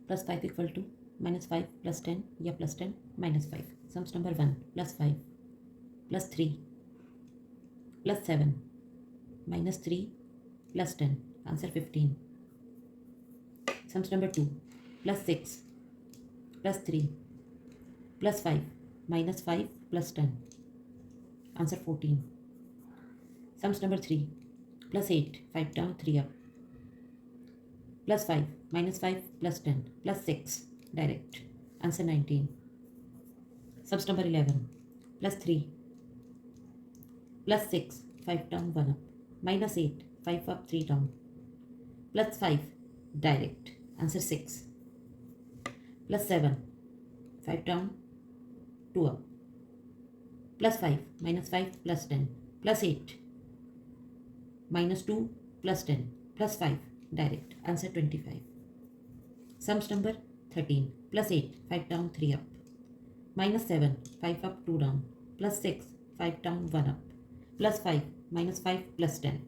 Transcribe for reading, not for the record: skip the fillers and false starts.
plus 5 equal to minus 5 plus 10 या plus 10 minus 5. Sums number 1 plus 5 plus 3 plus 7 minus 3 plus 10. Answer 15. Sums number 2 plus 6 plus 3 plus 5 minus 5 plus 10. Answer 14. Sums number 3 plus 8, 5 down, 3 up, plus 5 minus 5 plus 10 plus 6 direct. Answer 19. Sums number 11 plus 3 plus 6, 5 down, 1 up, minus 8, 5 up, 3 down, plus 5 direct. Answer 6. Plus 7, 5 down, 2 up, plus 5 minus 5 plus 10 plus 8 minus 2 plus 10 plus 5 direct. Answer 25. Sums number 13 plus 8, 5 down, 3 up, minus 7, 5 up, 2 down, plus 6, 5 down, 1 up, plus 5 minus 5 plus 10